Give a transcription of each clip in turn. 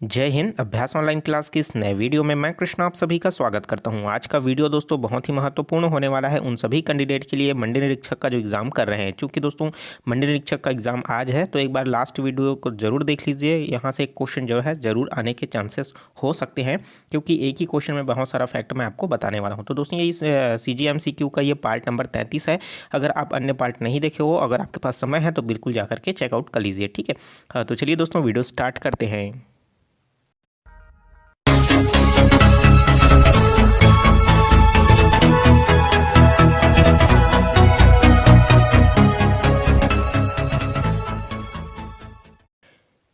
जय हिंद। अभ्यास online class की इस नए वीडियो में मैं कृष्णा आप सभी का स्वागत करता हूं। आज का वीडियो दोस्तों बहुत ही महत्वपूर्ण होने वाला है उन सभी कैंडिडेट के लिए मंडी निरीक्षक का जो एग्ज़ाम कर रहे हैं। चूंकि दोस्तों मंडी निरीक्षक का एग्ज़ाम आज है तो एक बार लास्ट वीडियो को जरूर देख लीजिए। यहाँ से एक क्वेश्चन जो है ज़रूर आने के चांसेस हो सकते हैं, क्योंकि एक ही क्वेश्चन में बहुत सारा फैक्ट मैं आपको बताने वाला हूँ। तो दोस्तों ये CGMCQ का ये पार्ट नंबर 33 है। अगर आप अन्य पार्ट नहीं देखे हो, अगर आपके पास समय है तो बिल्कुल जा करके चेकआउट कर लीजिए। ठीक है, तो चलिए दोस्तों वीडियो स्टार्ट करते हैं।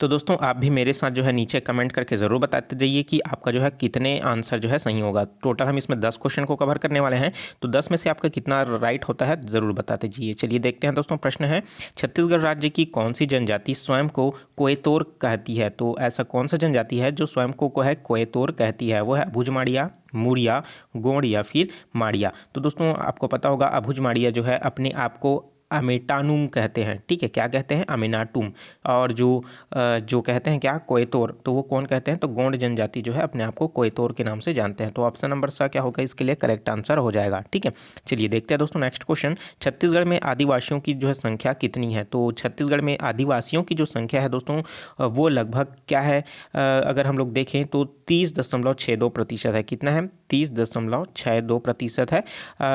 तो दोस्तों आप भी मेरे साथ जो है नीचे कमेंट करके ज़रूर बताते जाइए कि आपका जो है कितने आंसर जो है सही होगा। टोटल हम इसमें 10 क्वेश्चन को कवर करने वाले हैं, तो 10 में से आपका कितना राइट होता है ज़रूर बताते जाइए। चलिए देखते हैं दोस्तों। प्रश्न है, छत्तीसगढ़ राज्य की कौन सी जनजाति स्वयं को कोयतोर कहती है? तो ऐसा कौन सा जनजाति है जो स्वयं को है कोयतोर कहती है? वो है अभुजमाड़िया, मुड़िया, गोंड या फिर माड़िया। तो दोस्तों आपको पता होगा अभुजमाड़िया जो है अपने आप को अमेटानुम कहते हैं। ठीक है, क्या कहते हैं? अमेनाटुम। और जो कहते हैं क्या, कोयतोर, तो वो कौन कहते हैं? तो गोंड जनजाति जो है अपने आप को कोयतोर के नाम से जानते हैं। तो ऑप्शन नंबर सा क्या होगा इसके लिए करेक्ट आंसर हो जाएगा। ठीक है, चलिए देखते हैं दोस्तों नेक्स्ट क्वेश्चन। छत्तीसगढ़ में आदिवासियों की जो है संख्या कितनी है? तो छत्तीसगढ़ में आदिवासियों की जो संख्या है दोस्तों वो लगभग क्या है, अगर हम लोग देखें तो 30.62% है। कितना है? 30.62% है।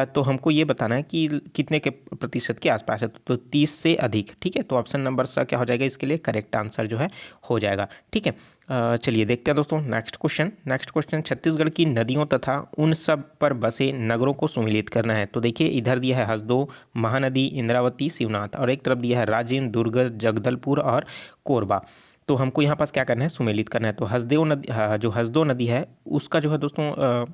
तो हमको ये बताना है कि कितने के प्रतिशत के आसपास है, तो 30 से अधिक। ठीक है, तो ऑप्शन नंबर सा क्या हो जाएगा इसके लिए करेक्ट आंसर जो है हो जाएगा। ठीक है, चलिए देखते हैं दोस्तों नेक्स्ट क्वेश्चन। छत्तीसगढ़ की नदियों तथा उन सब पर बसे नगरों को सुमिलित करना है। तो देखिए इधर दिया है हसदो, महानदी, इंद्रावती, शिवनाथ, और एक तरफ दिया है राजिम, दुर्ग, जगदलपुर और कोरबा। तो हमको यहाँ पास क्या करना है, सुमेलित करना है। तो हसदेव नदी, जो हसदो नदी है उसका जो है दोस्तों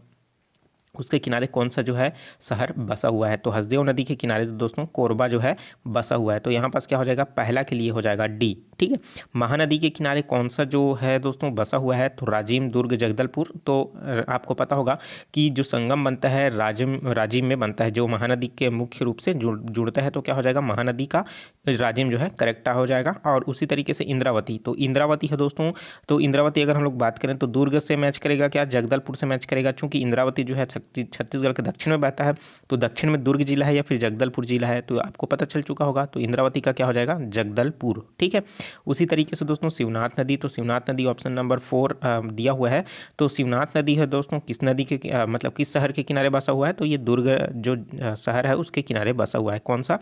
उसके किनारे कौन सा जो है शहर बसा हुआ है? तो हसदेव नदी के किनारे तो दोस्तों कोरबा जो है बसा हुआ है। तो यहाँ पास क्या हो जाएगा, पहला के लिए हो जाएगा डी। ठीक है, महानदी के किनारे कौन सा जो है दोस्तों बसा हुआ है? तो राजिम, दुर्ग, जगदलपुर। तो आपको पता होगा कि जो संगम बनता है राजिम में बनता है, जो महानदी के मुख्य रूप से जुड़ता है। तो क्या हो जाएगा, महानदी का राजिम जो है करेक्ट हो जाएगा। और उसी तरीके से इंद्रावती, तो इंद्रावती है दोस्तों, तो इंद्रावती अगर हम लोग बात करें तो दुर्ग से मैच करेगा क्या, जगदलपुर से मैच करेगा? चूंकि इंद्रावती जो है छत्तीसगढ़ के दक्षिण में बहता है, तो दक्षिण में दुर्ग जिला है या फिर जगदलपुर जिला है, तो आपको पता चल चुका होगा। तो इंद्रावती का क्या हो जाएगा, जगदलपुर। ठीक है, उसी तरीके से दोस्तों शिवनाथ नदी, तो शिवनाथ नदी ऑप्शन नंबर 4 दिया हुआ है। तो शिवनाथ नदी है दोस्तों किस नदी के मतलब किस शहर के किनारे बसा हुआ है? तो ये दुर्ग जो शहर है उसके किनारे बसा हुआ है। कौन सा,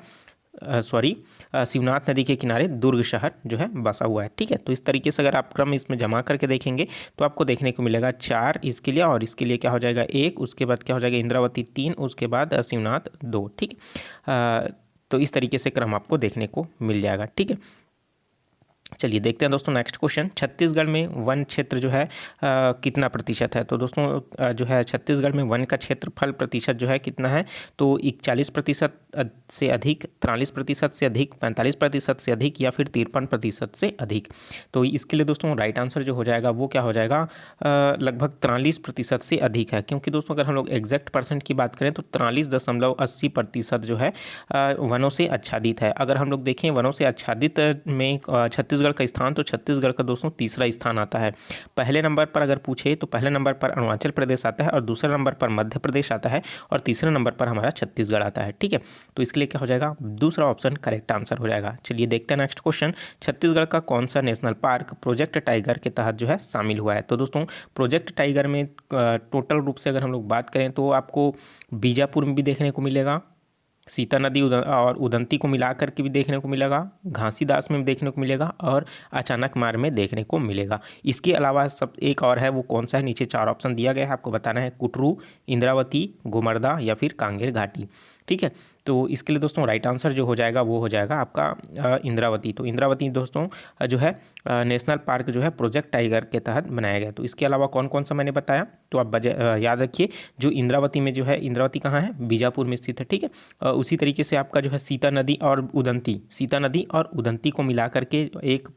शिवनाथ नदी के किनारे दुर्ग शहर जो है बसा हुआ है। ठीक है, तो इस तरीके से अगर आप क्रम इसमें जमा करके देखेंगे तो आपको देखने को मिलेगा 4 इसके लिए, और इसके लिए क्या हो जाएगा 1, उसके बाद क्या हो जाएगा इंद्रावती 3, उसके बाद शिवनाथ 2। ठीक है, तो इस तरीके से क्रम आपको देखने को मिल जाएगा। ठीक है, चलिए देखते हैं दोस्तों नेक्स्ट क्वेश्चन। छत्तीसगढ़ में वन क्षेत्र जो है कितना प्रतिशत है? तो दोस्तों जो है छत्तीसगढ़ में वन का क्षेत्रफल प्रतिशत जो है कितना है? तो 41% से अधिक, 43% से अधिक, 45% से अधिक या फिर 53% से अधिक। तो इसके लिए दोस्तों राइट आंसर जो हो जाएगा वो क्या हो जाएगा, लगभग 43% से अधिक है। क्योंकि दोस्तों अगर हम लोग एग्जैक्ट परसेंट की बात करें तो 43.80% जो है वनों से आच्छादित है। अगर हम लोग देखें वनों से आच्छादित में छत्तीसगढ़ का स्थान, तो छत्तीसगढ़ का दोस्तों तीसरा स्थान आता है। पहले नंबर पर अगर पूछे तो पहले नंबर पर अरुणाचल प्रदेश आता है, और दूसरे नंबर पर मध्य प्रदेश आता है, और तीसरे नंबर पर हमारा छत्तीसगढ़ आता है। ठीक है, तो इसके लिए क्या हो जाएगा, दूसरा ऑप्शन करेक्ट आंसर हो जाएगा। चलिए देखते हैं नेक्स्ट क्वेश्चन। छत्तीसगढ़ का कौन सा नेशनल पार्क प्रोजेक्ट टाइगर के तहत जो है शामिल हुआ है? तो दोस्तों प्रोजेक्ट टाइगर में टोटल रूप से अगर हम लोग बात करें तो आपको बीजापुर में भी देखने को मिलेगा, सीता नदी और उदंती को मिला करके भी देखने को मिलेगा, घासीदास में भी देखने को मिलेगा, और अचानक मार में देखने को मिलेगा। इसके अलावा सब एक और है, वो कौन सा है? नीचे 4 ऑप्शन दिया गया है, आपको बताना है कुटरू, इंद्रावती, गोमर्दा या फिर कांगेर घाटी। ठीक है, तो इसके लिए दोस्तों राइट आंसर जो हो जाएगा वो हो जाएगा आपका इंद्रावती। तो इंद्रावती दोस्तों जो है नेशनल पार्क जो है प्रोजेक्ट टाइगर के तहत बनाया गया। तो इसके अलावा कौन कौन सा मैंने बताया, तो आप याद रखिए। जो इंद्रावती में जो है, इंद्रावती कहाँ है? बीजापुर में स्थित है। ठीक है, उसी तरीके से आपका जो है सीता नदी और उदंती को मिला करके एक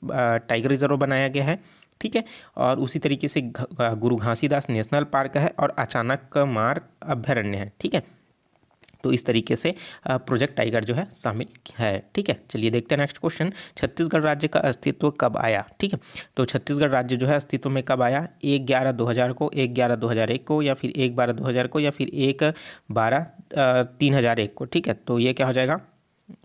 टाइगर रिजर्व बनाया गया है। ठीक है, और उसी तरीके से गुरु घासीदास नेशनल पार्क है, और अचानक मार अभ्यारण्य है। ठीक है, तो इस तरीके से प्रोजेक्ट टाइगर जो है शामिल है। ठीक है, चलिए देखते हैं नेक्स्ट क्वेश्चन। छत्तीसगढ़ राज्य का अस्तित्व कब आया? ठीक है, तो छत्तीसगढ़ राज्य जो है अस्तित्व में कब आया? 1/11/2000 को, 1/11/2001 को, या फिर 1/12/2000 को, या फिर 1/12/3001 को। ठीक है, तो ये क्या हो जाएगा?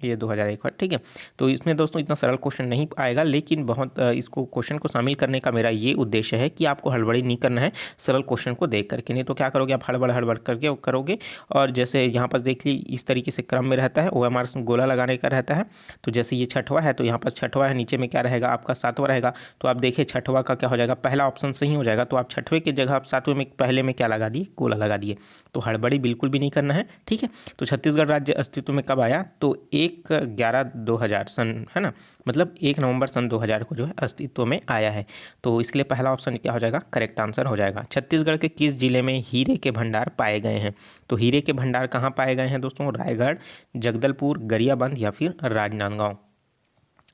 ये 2001 है। ठीक है, तो इसमें दोस्तों इतना सरल क्वेश्चन नहीं आएगा, लेकिन बहुत इसको क्वेश्चन को शामिल करने का मेरा ये उद्देश्य है कि आपको हड़बड़ी नहीं करना है सरल क्वेश्चन को देख करके, नहीं तो क्या करोगे आप हड़बड़ करके करोगे। और जैसे यहाँ पर देख लीजिए इस तरीके से क्रम में रहता है, OMR गोला लगाने का रहता है। तो जैसे ये छठवां है तो यहाँ पर छठवां है, नीचे में क्या रहेगा आपका सातवां रहेगा। तो आप देखिए छठवां का क्या हो जाएगा, पहला ऑप्शन सही हो जाएगा। तो आप छठवें की जगह आप सातवें में पहले में क्या लगा दिए, गोला लगा दिए। तो हड़बड़ी बिल्कुल भी नहीं करना है। ठीक है, तो छत्तीसगढ़ राज्य अस्तित्व में कब आया? तो 1/11/2000 सन, है ना, मतलब 1 नवंबर सन 2000 को जो है अस्तित्व में आया है। तो इसके लिए पहला ऑप्शन क्या हो जाएगा, करेक्ट आंसर हो जाएगा। छत्तीसगढ़ के किस जिले में हीरे के भंडार पाए गए हैं? तो हीरे के भंडार कहाँ पाए गए हैं दोस्तों? रायगढ़, जगदलपुर, गरियाबंद या फिर राजनांदगांव।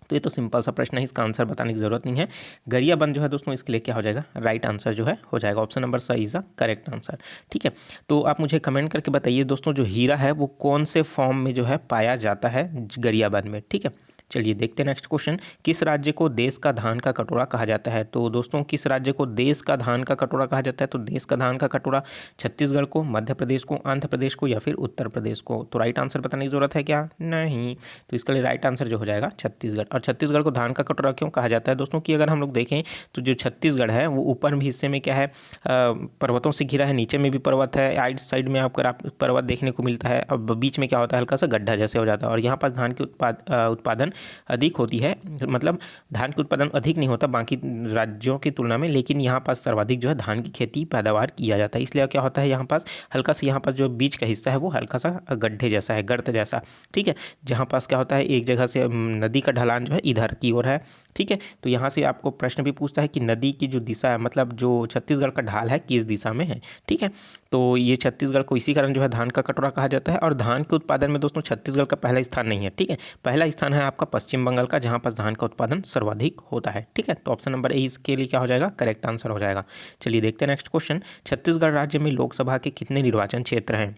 तो ये तो सिंपल सा प्रश्न है, इसका आंसर बताने की जरूरत नहीं है। गरियाबंद जो है दोस्तों इसके लिए क्या हो जाएगा, राइट आंसर जो है हो जाएगा। Option number C is the correct answer. ठीक है, तो आप मुझे कमेंट करके बताइए दोस्तों जो हीरा है वो कौन से फॉर्म में जो है पाया जाता है गरियाबंद में। ठीक है, चलिए देखते हैं नेक्स्ट क्वेश्चन। किस राज्य को देश का धान का कटोरा कहा जाता है? तो दोस्तों किस राज्य को देश का धान का कटोरा कहा जाता है? तो देश का धान का कटोरा छत्तीसगढ़ को, मध्य प्रदेश को, आंध्र प्रदेश को या फिर उत्तर प्रदेश को। तो राइट आंसर बताने की जरूरत है क्या? नहीं। तो इसके लिए राइट आंसर जो हो जाएगा छत्तीसगढ़। और छत्तीसगढ़ को धान का कटोरा क्यों कहा जाता है दोस्तों कि अगर हम लोग देखें तो जो छत्तीसगढ़ है वो ऊपर भी हिस्से में क्या है, पर्वतों से घिरा है, नीचे में भी पर्वत है, आइट साइड में आपको पर्वत देखने को मिलता है, अब बीच में क्या होता है, हल्का सा गड्ढा जैसे हो जाता है। और यहाँ पास धान की उत्पादन अधिक होती है, मतलब धान की उत्पादन अधिक नहीं होता बाकी राज्यों की तुलना में, लेकिन यहाँ पास सर्वाधिक जो है धान की खेती पैदावार किया जाता है। इसलिए क्या होता है यहाँ पास हल्का सा, यहाँ पास जो बीच का हिस्सा है वो हल्का सा गड्ढे जैसा है, गर्त जैसा। ठीक है, जहाँ पास क्या होता है एक जगह से नदी का ढलान जो है इधर की ओर है। ठीक है, तो यहाँ से आपको प्रश्न भी पूछता है कि नदी की जो दिशा है, मतलब जो छत्तीसगढ़ का ढाल है किस दिशा में है। ठीक है, तो ये छत्तीसगढ़ को इसी कारण जो है धान का कटोरा कहा जाता है। और धान के उत्पादन में दोस्तों छत्तीसगढ़ का पहला स्थान नहीं है। ठीक है, पहला स्थान है आपका पश्चिम बंगाल का, जहाँ पर धान का उत्पादन सर्वाधिक होता है। ठीक है, तो ऑप्शन नंबर ए इसके लिए क्या हो जाएगा, करेक्ट आंसर हो जाएगा। चलिए देखते हैं नेक्स्ट क्वेश्चन। छत्तीसगढ़ राज्य में लोकसभा के कितने निर्वाचन क्षेत्र हैं?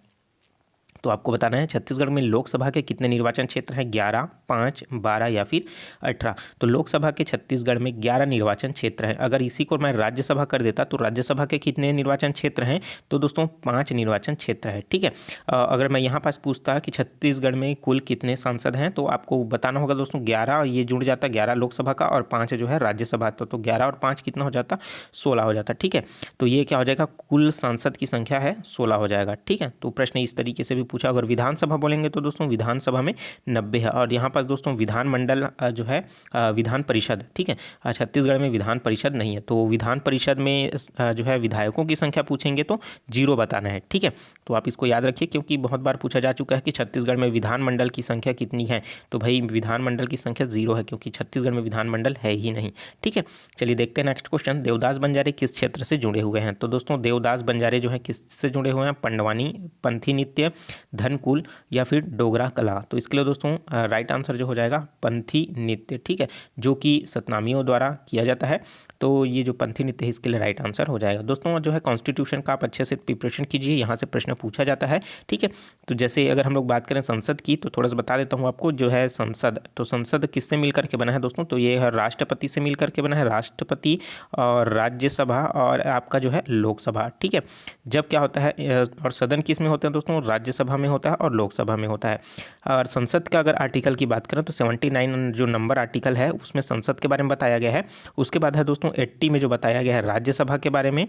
तो आपको बताना है छत्तीसगढ़ में लोकसभा के कितने निर्वाचन क्षेत्र हैं, 11, 5, 12 या फिर 18। तो लोकसभा के छत्तीसगढ़ में 11 निर्वाचन क्षेत्र हैं। अगर इसी को मैं राज्यसभा कर देता तो राज्यसभा के कितने निर्वाचन क्षेत्र हैं? तो दोस्तों 5 निर्वाचन क्षेत्र है। ठीक है, अगर मैं यहाँ पास पूछता कि छत्तीसगढ़ में कुल कितने सांसद हैं तो आपको बताना होगा दोस्तों 11, और ये जुड़ जाता 11 लोकसभा का और 5 जो है राज्यसभा। तो 11 और 5 कितना हो जाता, 16 हो जाता। ठीक है, तो ये क्या हो जाएगा, कुल सांसद की संख्या है 16 हो जाएगा। ठीक है, तो प्रश्न इस तरीके से भी पूछा। अगर विधानसभा बोलेंगे तो दोस्तों विधानसभा में 90 है। और यहाँ पास दोस्तों विधानमंडल जो है विधान परिषद, ठीक है, छत्तीसगढ़ में विधान परिषद नहीं है। तो विधान परिषद में जो है विधायकों की संख्या पूछेंगे तो 0 बताना है। ठीक है, तो आप इसको याद रखिए क्योंकि बहुत बार पूछा जा चुका है कि छत्तीसगढ़ में विधानमंडल की संख्या कितनी है। तो भाई विधानमंडल की संख्या 0 है क्योंकि छत्तीसगढ़ में विधानमंडल है ही नहीं। ठीक है, चलिए देखते हैं नेक्स्ट क्वेश्चन। देवदास बंजारे किस क्षेत्र से जुड़े हुए हैं? तो दोस्तों देवदास बंजारे जो है किससे जुड़े हुए हैं, पंडवानी, पंथी नृत्य, धनकुल या फिर डोगरा कला। तो इसके लिए दोस्तों राइट आंसर जो हो जाएगा पंथी नृत्य। ठीक है, जो कि सतनामियों द्वारा किया जाता है। तो ये जो पंथी नृत्य है इसके लिए राइट आंसर हो जाएगा। दोस्तों जो है कॉन्स्टिट्यूशन का आप अच्छे से प्रिपरेशन कीजिए, यहाँ से प्रश्न पूछा जाता है। ठीक है, तो जैसे अगर हम लोग बात करें संसद की तो थोड़ा सा बता देता हूँ आपको। जो है संसद, तो संसद किससे मिल करके बना है दोस्तों? तो ये है राष्ट्रपति से मिल करके बना है, राष्ट्रपति और राज्यसभा और आपका जो है लोकसभा। ठीक है, जब क्या होता है और सदन किस में होते हैं दोस्तों, राज्यसभा में होता है और लोकसभा में होता है। और संसद का अगर आर्टिकल की बात करें तो 79 जो नंबर आर्टिकल है उसमें संसद के बारे में बताया गया है। उसके बाद है दोस्तों 80 में जो बताया गया है राज्यसभा के बारे में,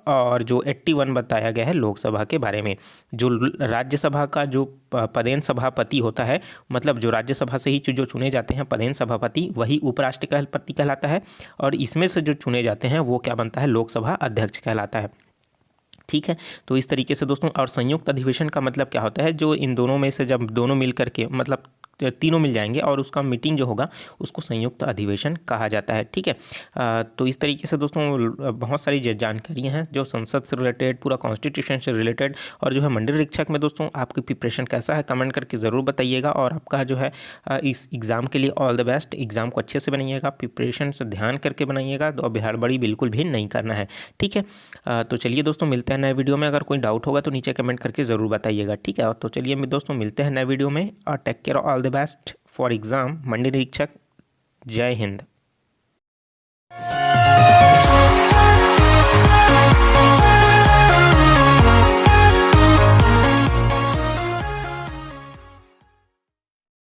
और जो 81 बताया गया है लोकसभा के बारे में। जो राज्यसभा का जो पदेन सभापति होता है, मतलब जो राज्यसभा से ही जो चुने जाते हैं पदेन सभापति, वही उपराष्ट्रपति कहलाता है। और इसमें से जो चुने जाते हैं वो क्या बनता है, लोकसभा अध्यक्ष कहलाता है। ठीक है, तो इस तरीके से दोस्तों। और संयुक्त अधिवेशन का मतलब क्या होता है, जो इन दोनों में से जब दोनों मिल करके, मतलब तीनों मिल जाएंगे और उसका मीटिंग जो होगा उसको संयुक्त अधिवेशन कहा जाता है। ठीक है, तो इस तरीके से दोस्तों बहुत सारी जानकारियाँ हैं जो संसद से रिलेटेड, पूरा कॉन्स्टिट्यूशन से रिलेटेड, और जो है मंडल निरीक्षक में दोस्तों आपकी प्रिपरेशन कैसा है कमेंट करके ज़रूर बताइएगा। और आपका जो है इस एग्ज़ाम के लिए ऑल द बेस्ट। एग्ज़ाम को अच्छे से बनाइएगा, प्रिपरेशन से ध्यान करके बनाइएगा, तो हड़बड़ी बिल्कुल भी नहीं करना है। ठीक है, तो चलिए दोस्तों मिलते हैं नए वीडियो में। अगर कोई डाउट होगा तो नीचे कमेंट करके ज़रूर बताइएगा। ठीक है, तो चलिए दोस्तों मिलते हैं नए वीडियो में, और take care, all the best for exam मंडल निरीक्षक। जय हिंद।